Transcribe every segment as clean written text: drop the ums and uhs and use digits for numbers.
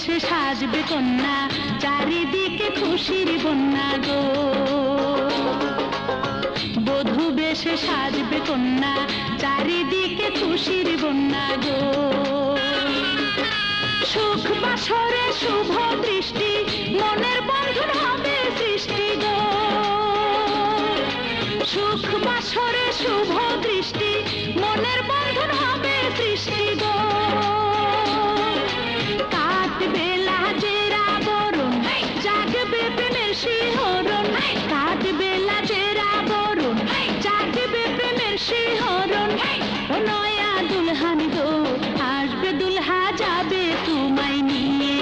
বেশে সাজবে কন্যা, চারিদিকে খুশির বন্যা গো। বধূ বেশে সাজবে কন্যা, চারিদিকে খুশির বন্যা গো। সুখ বাসরে শুভ দৃষ্টি, মনের বন্ধন হবে সৃষ্টি গো। সুখ বাসরে শুভ দৃষ্টি, মনের বন্ধন হবে সৃষ্টি গো। কাটবে লাজের আবরণ, জাগবে প্রেমের শিহরণ। কাটবে লাজের আবরণ, জাগবে প্রেমের শিহরণ। ও নয়া দুলহান গো, আসবে দুলহা যাবে তোমায় নিয়ে।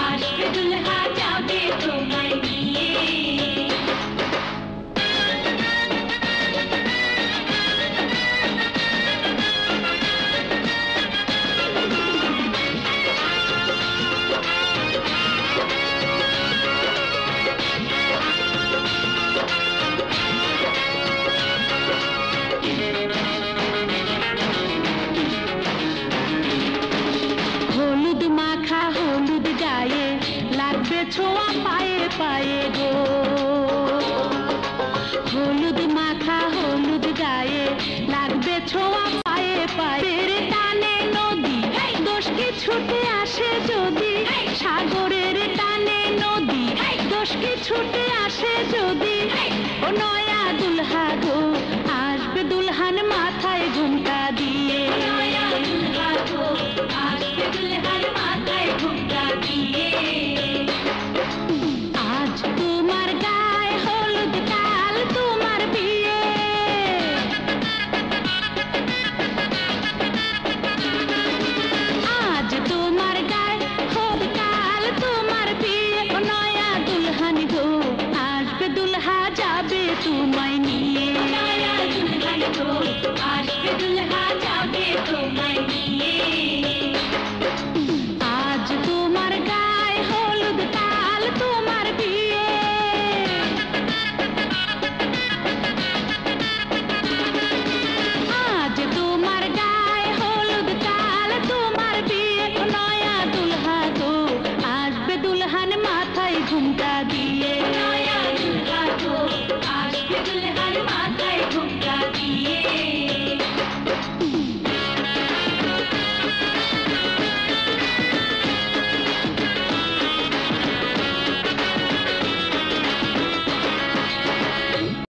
আসবে দুলহা যাবে তোমায় নিয়ে। হলুদ মাখা হলুদ গায়ে, লাগবে ছোঁয়া পায়ে পায়ে গো। হলুদ মাখা হলুদ গায়ে, লাগবে ছোঁয়া পায়ে পায়ে। টানে নদী দোষ কি ছুটে আসে যদি, সাগরের টানে নদী দোষ কি ছুটে আসে যদি। ও নয়া দুলহা গো, আসবে দুলহান মাথায় ঘুমটা